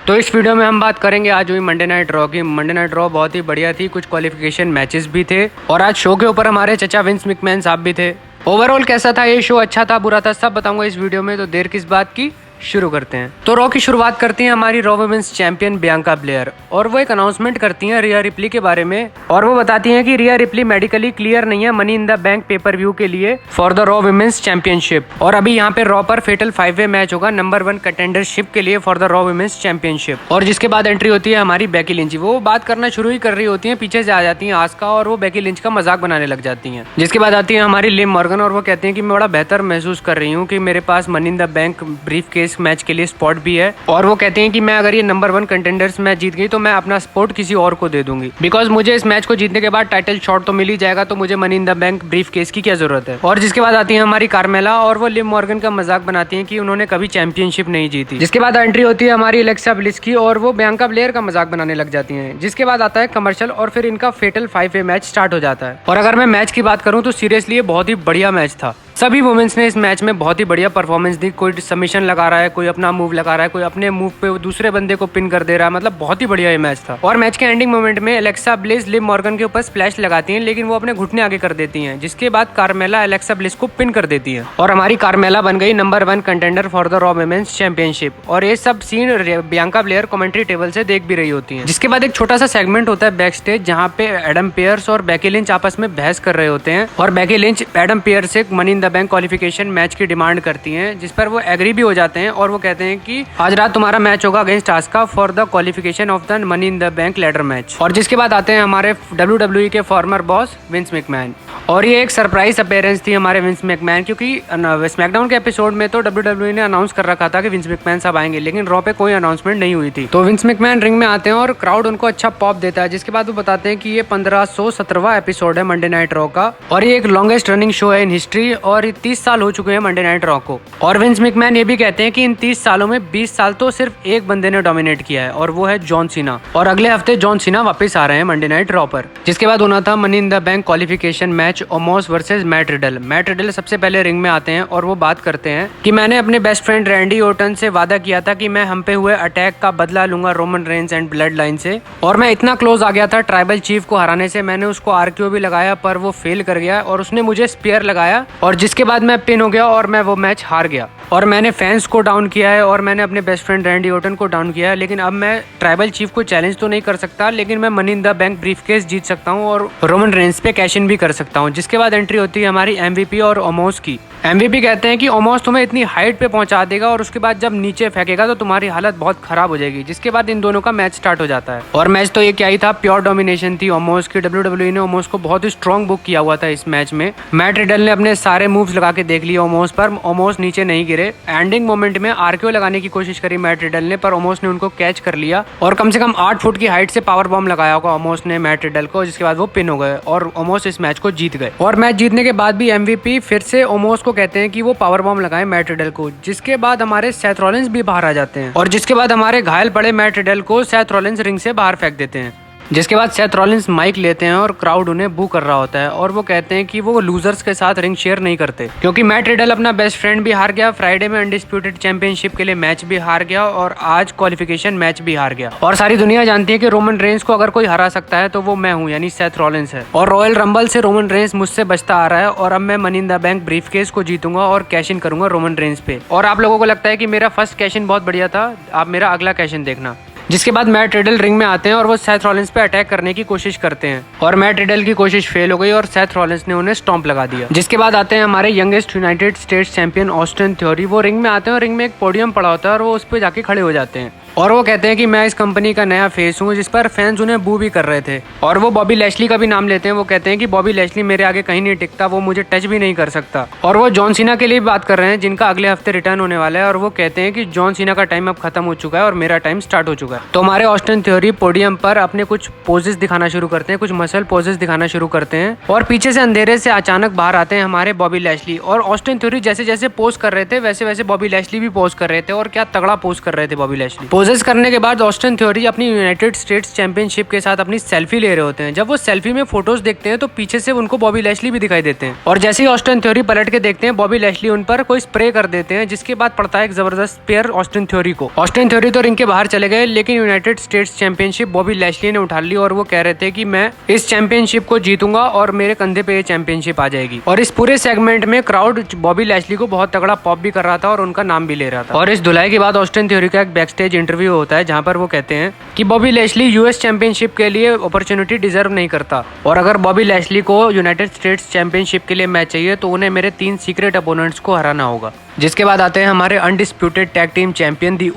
तो इस वीडियो में हम बात करेंगे आज हुई मंडे नाइट ड्रॉ की। मंडे नाइट ड्रॉ बहुत ही बढ़िया थी, कुछ क्वालिफिकेशन मैचेस भी थे और आज शो के ऊपर हमारे चचा विंस मैकमैन साहब भी थे। ओवरऑल कैसा था ये शो, अच्छा था बुरा था, सब बताऊंगा इस वीडियो में। तो देर किस बात की, शुरू करते हैं। तो रॉ की शुरुआत करती हैं हमारी Raw women's champion Bianca Belair, और वो एक अनाउंसमेंट करती हैं रिया रिप्ली के बारे में। और वो बताती हैं कि रिया रिप्ली मेडिकली क्लियर नहीं है money in the bank pay per view के लिए for the Raw women's championship. और अभी यहाँ पे रॉ पर फेटल 5-वे मैच होगा नंबर 1 कंटेंडरशिप के लिए for the Raw women's championship. और जिसके बाद एंट्री होती है हमारी बेकी लिंच। वो बात करना शुरू ही कर रही होती है, पीछे से आ जाती है आस्का और वो बेकी लिंच का मजाक बनाने लग जाती है। जिसके बाद आती है हमारी लिम मॉर्गन और वो कहती है कि मैं बड़ा बेहतर महसूस कर रही हूँ कि मेरे पास money in the bank briefcase match के लिए स्पॉट भी है। और वो कहते हैं कि मैं अगर ये नंबर 1 कंटेंडर्स मैच जीत गई तो मैं अपना स्पॉट किसी और को दे दूंगी, बिकॉज मुझे इस मैच को जीतने के बाद टाइटल शॉट तो मिल ही जाएगा, तो मुझे money in the bank brief case की क्या जरूरत है। और जिसके बाद आती है हमारी कार्मेला और वो लिम मॉर्गन का मजाक बनाती है कि उन्होंने कभी चैंपियनशिप नहीं जीती। जिसके बाद एंट्री होती है हमारी एलेक्सा ब्लिस की और वो बियांका ब्लेयर का मजाक बनाने लग जाती है। जिसके बाद आता है कमर्शियल और फिर इनका फेटल 5-वे मैच स्टार्ट हो जाता है। और अगर मैं मैच की बात करूं तो सीरियसली ये बहुत ही बढ़िया मैच था। सभी वुमेन्स ने इस मैच में बहुत ही बढ़िया परफॉर्मेंस दी। कोई सबमिशन लगा रहा है, कोई अपना मूव लगा रहा है, कोई अपने मूव पे दूसरे बंदे को पिन कर दे रहा है, मतलब बहुत ही बढ़िया ये मैच था। और मैच के एंडिंग मोमेंट में एलेक्सा ब्लिस लिम मॉर्गन के ऊपर स्प्लैश लगाती हैं, लेकिन वो अपने घुटने आगे कर देती हैं। जिसके बाद कार्मेला एलेक्सा ब्लिस को पिन कर देती है और हमारी कार्मेला बन गई number 1 contender for the Raw women's championship. और ये सब scene Bianca Belair commentary table से देख भी रही होती है। जिसके बाद एक छोटा सा सेगमेंट होता है बैक स्टेज, जहाँ पे एडम पेयर्स और बेकी लिंच आपस में बहस कर रहे होते हैं। और बेकी लिंच एडम पेयर्स से money in the bank qualification match की डिमांड करती हैं, जिस पर वो एग्री भी हो जाते हैं। और वो कहते हैं कि आज रात तुम्हारा मैच होगा against Asuka for the qualification of the money in the bank ladder match. और जिसके बाद आते हैं हमारे WWE के फॉर्मर बॉस विंस मैकमैन। और ये एक सरप्राइज अपीयरेंस थी हमारे विंस मैकमैन, क्योंकि स्मैकडाउन के एपिसोड में तो WWE ने अनाउंस कर रखा था कि विंस मैकमैन साहब आएंगे, लेकिन रॉ पे कोई अनाउंसमेंट नहीं हुई थी। तो विंस मैकमैन रिंग में आते हैं और क्राउड उनको अच्छा पॉप देता है। जिसके बाद वो बताते हैं कि ये 1517वां एपिसोड है मंडे नाइट रॉ का और ये एक लॉन्गेस्ट रनिंग शो है इन हिस्ट्री और 30 साल हो चुके हैं मंडे नाइट रॉ को। और विंस मैकमैन ये भी कहते हैं कि इन 30 सालों में 20 साल तो सिर्फ एक बंदे ने डोमिनेट किया है और वो है जॉन सीना। और अगले हफ्ते जॉन सीना वापस आ रहे हैं मंडे नाइट रॉ पर। जिसके बाद होना था money in the bank qualification match Omos versus Matt Riddle. Matt Riddle सबसे पहले रिंग में आते हैं और वो बात करते हैं कि मैंने अपने बेस्ट फ्रेंड रैंडी ओर्टन से वादा किया था कि मैं हम पे हुए अटैक का बदला लूंगा Roman Reigns and blood line से। और मैं इतना क्लोज आ गया था ट्राइबल चीफ को हराने से, मैंने उसको आरक्यू भी लगाया पर वो फेल कर गया और उसने मुझे स्पीयर लगाया और जिसके बाद मैं पिन हो गया और मैं वो मैच हार गया। और मैंने फैंस को डाउन किया है और मैंने अपने बेस्ट फ्रेंड रैंडी ओर्टन को डाउन किया है, लेकिन अब मैं ट्राइबल चीफ को चैलेंज तो नहीं कर सकता, लेकिन मैं money in the bank briefcase जीत सकता हूँ और रोमन रेंस पे कैश इन भी कर सकता हूँ। जिसके बाद एंट्री होती है हमारी MVP और ओमोस की। MVP कहते हैं कि ओमोस तुम्हें इतनी हाइट पे पहुंचा देगा और उसके बाद जब नीचे फेंकेगा तो तुम्हारी हालत बहुत खराब हो जाएगी। जिसके बाद इन दोनों का मैच स्टार्ट हो जाता है और मैच तो ये क्या ही था, प्योर डोमिनेशन थी ओमोस की। WWE ने ओमोस को बहुत ही स्ट्रॉन्ग बुक किया हुआ था इस मैच में। मैट रिडल ने अपने सारे मूव्स लगा के देख लिए ओमोस पर, ओमोस नीचे नहीं गिरे। एंडिंग मोमेंट में आरक्यू लगाने की कोशिश करी मैट रिडल ने, पर ओमोस ने उनको कैच कर लिया और कम से कम 8 फुट की हाइट से पावर बॉम्ब लगाया होगा ओमोस ने मैट रिडल को। जिसके बाद वो पिन हो गए और ओमोस इस मैच को जीत गए। और मैच जीतने के बाद भी MVP फिर से ओमोस को कहते हैं कि वो पावर बॉम्ब लगाए मैट रिडल को। जिसके बाद हमारे सेथ रॉलिंस भी बाहर आ जाते हैं और जिसके बाद हमारे घायल पड़े मैट रिडल को सेथ रॉलिंस रिंग से बाहर फेंक देते हैं। जिसके बाद सेथ रॉलिंस माइक लेते हैं और क्राउड उन्हें बू कर रहा होता है और वो कहते हैं कि वो लूजर्स के साथ रिंग शेयर नहीं करते, क्योंकि मैट रिडल अपना बेस्ट फ्रेंड भी हार गया, फ्राइडे में अनडिस्प्यूटेड चैंपियनशिप के लिए मैच भी हार गया और आज क्वालिफिकेशन मैच भी हार गया। और सारी दुनिया जानती है कि रोमन रेंस को अगर कोई हरा सकता है तो वो मैं हूँ, यानी सेथ रॉलिंस है। और रॉयल रंबल से रोमन रेंस मुझसे बचता आ रहा है और अब मैं money in the bank briefcase को जीतूंगा और कैश इन करूंगा रोमन रेंस पे। और आप लोगों को लगता है कि मेरा फर्स्ट कैश इन बहुत बढ़िया था, आप मेरा अगला कैश इन देखना। जिसके बाद मैट रिडल रिंग में आते हैं और वो सेथ रॉलिंस पे अटैक करने की कोशिश करते हैं और मैट रिडल की कोशिश फेल हो गई और सेथ रॉलिंस ने उन्हें स्टॉम्प लगा दिया। जिसके बाद आते हैं हमारे youngest United states champion Austin theory. वो रिंग में आते हैं और रिंग में एक पोडियम पड़ा होता है और वो उस पर जाके खड़े हो जाते हैं और वो कहते हैं कि मैं इस कंपनी का नया फेस हूँ, जिस पर फैंस उन्हें बू भी कर रहे थे। और वो बॉबी लैशली का भी नाम लेते हैं। वो कहते हैं कि बॉबी लैशली मेरे आगे कहीं नहीं टिकता, वो मुझे टच भी नहीं कर सकता। और वो जॉन सीना के लिए बात कर रहे हैं, जिनका अगले हफ्ते रिटर्न होने वाला है। और वो कहते हैं कि जॉन सीना का टाइम अब खत्म हो चुका है और मेरा टाइम स्टार्ट हो चुका है। तो हमारे ऑस्टिन थ्योरी पोडियम पर अपने कुछ पोजेस दिखाना शुरू करते हैं, कुछ मसल पोजेस दिखाना शुरू करते हैं और पीछे से अंधेरे से अचानक बाहर आते हैं हमारे बॉबी लैशली। और ऑस्टिन थ्योरी जैसे जैसे पोज कर रहे थे वैसे वैसे बॉबी लैशली भी पोज कर रहे थे और क्या तगड़ा पोज कर रहे थे बॉबी लैशली। पोजेस करने के बाद ऑस्टिन थ्योरी अपनी यूनाइटेड स्टेट्स चैंपियनशिप के साथ अपनी सेल्फी ले रहे होते हैं। जब वो सेल्फी में फोटोज देखते हैं तो पीछे से उनको बॉबी लैशली भी दिखाई देते हैं और जैसे ही ऑस्टिन थ्योरी पलट के देखते हैं बॉबी लैशली उन पर कोई स्प्रे कर देते हैं, जिसके बाद पड़ता है एक जबरदस्त पेयर ऑस्टिन थ्योरी को। ऑस्टिन थ्योरी तो रिंग के बाहर चले गए, लेकिन United states championship Bobby Lashley ने उठा ली और वो कह रहे थे कि मैं इस चैंपियनशिप को जीतूंगा और मेरे कंधे पे ये चैंपियनशिप आ जाएगी। और इस पूरे सेगमेंट में क्राउड बॉबी लैशली को बहुत तगड़ा पॉप भी कर रहा था और उनका नाम भी ले रहा था। और इस धुलाई के बाद ऑस्टिन थ्योरी का एक बैक स्टेज इंटरव्यू होता है जहां पर वो कहते हैं कि बॉबी लैशली यूएस चैंपियनशिप के लिए अपॉर्चुनिटी डिजर्व नहीं करता और अगर बॉबी लैशली को यूनाइटेड स्टेट्स चैंपियनशिप के लिए मैच चाहिए तो उन्हें मेरे 3 सीक्रेट अपोनेंट्स को हराना होगा। जिसके बाद आते हैं हमारे अनडिस्प्यूटेड टैग टीम चैंपियन दी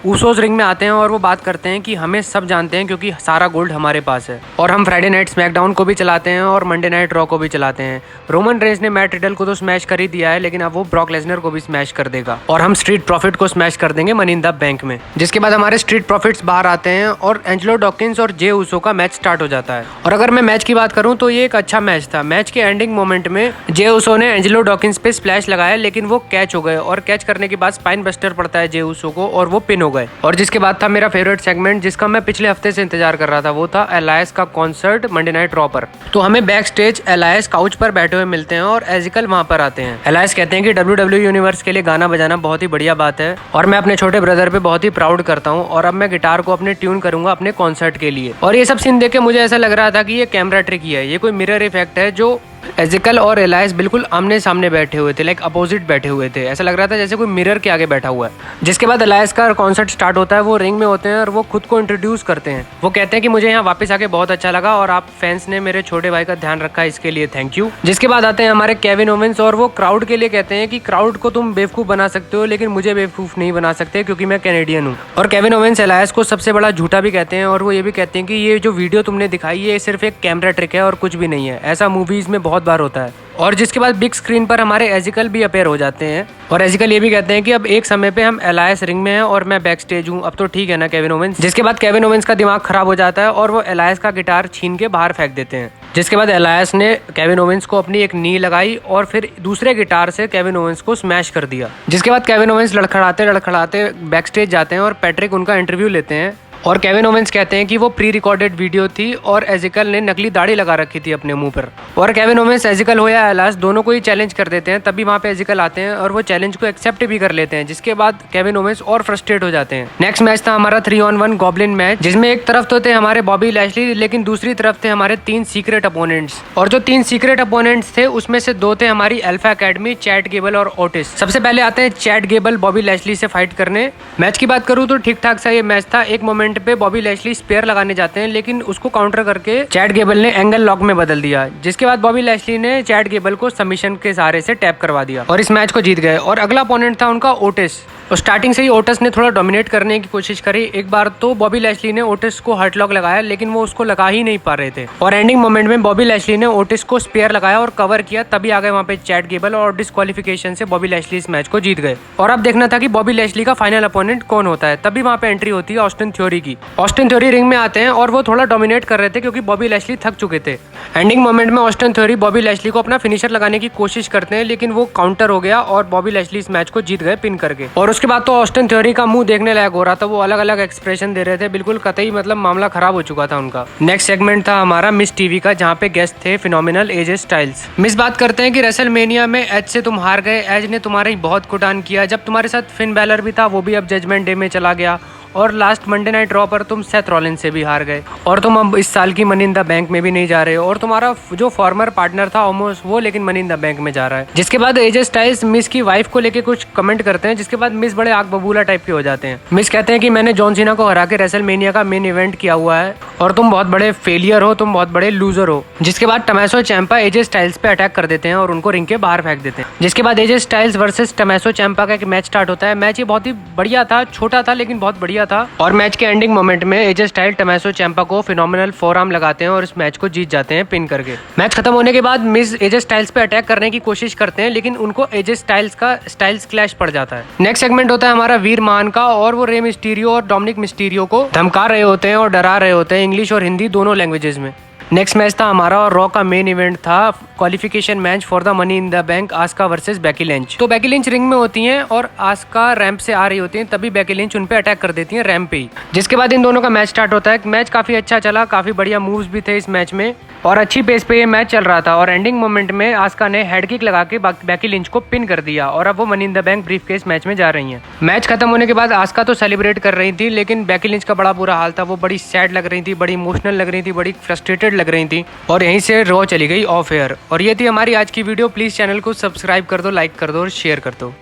ऊसोज रिंग में आते हैं और वो बात करते हैं कि हमें सब जानते हैं क्योंकि सारा गोल्ड हमारे पास है और हम फ्राइडे नाइट स्मैकडाउन को भी चलाते हैं और मंडे नाइट रॉ को भी चलाते हैं। रोमन रेंस ने मैट रिडल को तो स्मैश कर ही दिया है, लेकिन अब वो ब्रॉक लेसनर को भी स्मैश कर देगा और हम स्ट्रीट प्रॉफिट को स्मैश कर देंगे मनी इन द बैंक में। जिसके बाद हमारे स्ट्रीट प्रॉफिट्स बाहर आते हैं और एंजेलो डॉकिंस और जे ऊसो का मैच स्टार्ट हो जाता है। और अगर मैं मैच की बात करूं तो ये एक अच्छा मैच था। मैच के एंडिंग मोमेंट में जे ऊसो ने एंजेलो डॉकिंस पे स्प्लैश लगाया, लेकिन वो कैच हो गए और कैच करने के बाद स्पाइन बस्टर पड़ता है जे ऊसो को और वो पिन हो गए। और जिसके बाद था मेरा फेवरेट सेगमेंट जिसका मैं पिछले हफ्ते से इंतजार कर रहा था, वो था एलायस का कॉन्सर्ट मंडे नाइट रॉ पर। तो हमें बैक स्टेज एलायस काउच पर बैठे हुए मिलते हैं और एजिकल वहां पर आते हैं। एलायस कहते हैं कि WWE यूनिवर्स के लिए गाना बजाना बहुत ही बढ़िया बात है और मैं अपने छोटे ब्रदर पे बहुत ही प्राउड करता हूँ और अब मैं गिटार को अपने ट्यून करूंगा अपने कॉन्सर्ट के लिए। और ये सब सीन देख के मुझे ऐसा लग रहा था कि ये कैमरा ट्रिक ही है, ये कोई मिरर इफेक्ट है जो एजिकल और एलायस बिल्कुल आमने सामने बैठे हुए थे, लाइक अपोजिट बैठे हुए थे। ऐसा लग रहा था जैसे कोई मिरर के आगे बैठा हुआ है। जिसके बाद एलायस का कॉन्सर्ट स्टार्ट होता है, वो रिंग में होते हैं और वो खुद को इंट्रोड्यूस करते हैं। वो कहते हैं कि मुझे यहाँ वापस आके बहुत अच्छा लगा और आप फैंस ने मेरे छोटे भाई का ध्यान रखा, इसके लिए थैंक यू। जिसके बाद आते हैं हमारे केविन ओवेंस और वो क्राउड के लिए कहते हैं कि क्राउड को तुम बेवकूफ बना सकते हो लेकिन मुझे बेवकूफ नहीं बना सकते क्योंकि मैं कैनेडियन हूँ। और केविन ओवेंस एलायस को सबसे बड़ा झूठा भी कहते हैं और वो ये भी कहते हैं कि ये जो वीडियो तुमने दिखाई है सिर्फ एक कैमरा ट्रिक है और कुछ भी नहीं है। ऐसा मूवीज में बहुत बार होता है। और जिसके बाद बिग स्क्रीन पर हमारे एजिकल भी अपेयर हो जाते हैं और एजिकल ये भी कहते हैं कि अब एक समय पे हम एलायस रिंग में हैं और मैं बैक स्टेज हूँ, अब तो ठीक है ना केविन ओवेंस। जिसके बाद केविन ओवेंस का दिमाग खराब हो जाता है और वो एलायस का गिटार छीन के बाहर फेंक देते हैं। जिसके बाद एलायस ने केविन ओवेंस को अपनी एक नी लगाई और फिर दूसरे गिटार से केविन ओवेंस को स्मैश कर दिया। जिसके बाद केविन ओवेंस लड़खड़ाते बैक स्टेज जाते हैं और पैट्रिक उनका इंटरव्यू लेते हैं और केविन ओवेंस कहते हैं कि वो प्री रिकॉर्डेड वीडियो थी और एजिकल ने नकली दाढ़ी लगा रखी थी अपने मुंह पर। और केविन ओवेंस एजिकल हो या एलायस दोनों को ही चैलेंज कर देते हैं, तभी वहाँ पे एजिकल आते हैं और वो चैलेंज को एक्सेप्ट भी कर लेते हैं। जिसके बाद केविन ओवेंस और फ्रस्ट्रेट हो जाते हैं। नेक्स्ट मैच था हमारा 3-on-1 गॉब्लिन मैच, जिसमें एक तरफ तो थे हमारे बॉबी लैशली लेकिन दूसरी तरफ थे हमारे 3 सीक्रेट अपोनेंट्स। और जो 3 सीक्रेट अपोनेंट्स थे उसमें से 2 थे हमारी अल्फा अकेडमी, चैट गेबल और ओटिस। सबसे पहले आते हैं चैट गेबल बॉबी लैशली से फाइट करने। मैच की बात करूँ तो ठीक ठाक सा ये मैच था। एक मोमेंट पे बॉबी लैशली स्पेयर लगाने जाते हैं लेकिन उसको काउंटर करके चैट गेबल ने एंगल लॉक में बदल दिया। जिसके बाद बॉबी लैशली ने चैट गेबल को सबमिशन के सहारे से टैप करवा दिया और इस मैच को जीत गए। और अगला अपोनेंट था उनका ओटिस। और स्टार्टिंग से ही ओटिस ने थोड़ा डोमिनेट करने की कोशिश करी। एक बार तो बॉबी लैशली ने ओटिस को हर्ट लॉक लगाया लेकिन वो उसको लगा ही नहीं पा रहे थे और एंडिंग मोमेंट में बॉबी लैशली ने ओटिस को स्पेयर लगाया और कवर किया, तभी आ गए वहाँ पे चैट गेबल और डिस्क्वालिफिकेशन से बॉबी लैशली इस मैच को जीत गए। और अब देखना था कि बॉबी लैशली का फाइनल अपोनेंट कौन होता है, तभी वहाँ पे एंट्री होती है ऑस्टिन थ्योरी की। ऑस्टिन थ्योरी रिंग में आते हैं और वो थोड़ा डोमिनेट कर रहे थे क्योंकि बॉबी लैशली थक चुके थे। एंडिंग मोमेंट में ऑस्टिन थ्योरी बॉबी लैशली को अपना फिनिशर लगाने की कोशिश करते हैं लेकिन वो काउंटर हो गया और बॉबी लैशली इस मैच को जीत गए पिन करके। और उसके बाद तो ऑस्टिन थ्योरी का मुंह देखने लायक हो रहा था, वो अलग अलग एक्सप्रेशन दे रहे थे, बिल्कुल कतई मतलब मामला खराब हो चुका था उनका। नेक्स्ट सेगमेंट था हमारा मिस टीवी का, जहाँ पे गेस्ट थे फिनोमिनल एजे स्टाइल्स। मिस बात करते हैं कि रेसलमेनिया में एज से तुम हार गए, एज ने तुम्हारा ही बहुत कुटान किया, जब तुम्हारे साथ फिन बैलर भी था वो भी अब जजमेंट डे में चला गया और लास्ट मंडे नाइट रॉ पर तुम सेथ रॉलिन्स से भी हार गए और तुम अब इस साल की मनी इन द बैंक में भी नहीं जा रहे हो और तुम्हारा जो फॉर्मर पार्टनर था ऑलमोस्ट वो लेकिन मनी इन द बैंक में जा रहा है। जिसके बाद एजे स्टाइल्स मिस की वाइफ को लेके कुछ कमेंट करते हैं, जिसके बाद मिस बड़े आग बबूला टाइप के हो जाते हैं। मिस कहते हैं कि मैंने जॉन सीना को हरा के रेसलमेनिया का मेन इवेंट किया हुआ है और तुम बहुत बड़े फेलियर हो, तुम बहुत बड़े लूजर हो। जिसके बाद टमैसो चैंपा एजे स्टाइल्स पे अटैक कर देते हैं और उनको रिंग के बाहर फेंक देते हैं। जिसके बाद एजे स्टाइल्स वर्सेस टमैसो चैंपा का एक मैच स्टार्ट होता है। मैच ये बहुत ही बढ़िया था, छोटा था लेकिन बहुत बढ़िया था। और मैच के एंडिंग मोमेंट में एजे स्टाइल टमैसो चैंपा को फिनोमिनल फोरआर्म लगाते हैं और इस मैच को जीत जाते हैं पिन करके। मैच खत्म होने के बाद मिस एजे स्टाइल्स पे अटैक करने की कोशिश करते हैं लेकिन उनको एजे स्टाइल्स का स्टाइल्स क्लैश पड़ जाता है। नेक्स्ट सेगमेंट होता है हमारा वीर मान का और वो रे मिस्टीरियो और डोमिनिक मिस्टीरियो को धमका रहे होते हैं और डरा रहे होते हैं इंग्लिश और हिंदी दोनों लैंग्वेजेस में। नेक्स्ट मैच था हमारा और रॉ का मेन इवेंट था qualification match for the money in the bank, Asuka versus Becky Lynch. तो बेकी लिंच रिंग में होती हैं और आस्का रैंप से आ रही होती हैं, तभी बेकी लिंच उन पे अटैक कर देती हैं रैंप पे ही। जिसके बाद इन दोनों का मैच स्टार्ट होता है। मैच काफी अच्छा चला, काफी बढ़िया मूव्स भी थे इस मैच में और अच्छी पेस पे ये मैच चल रहा था। और एंडिंग मोमेंट में आस्का ने हेड किक लगा के बेकी लिंच को पिन कर दिया और अब वो money in the bank briefcase match में जा रही हैं। मैच खत्म होने के बाद आस्का तो सेलिब्रेट कर रही थी, लेकिन बेकी लिंच का बड़ा बुरा हाल था। वो बड़ी सैड लग रही थी, बड़ी इमोशनल लग रही थी, बड़ी फ्रस्ट्रेटेड लग रही थी और यहीं से रॉ चली गई ऑफ एयर। और ये थी हमारी आज की वीडियो। प्लीज चैनल को सब्सक्राइब कर दो, लाइक कर दो और शेयर कर दो।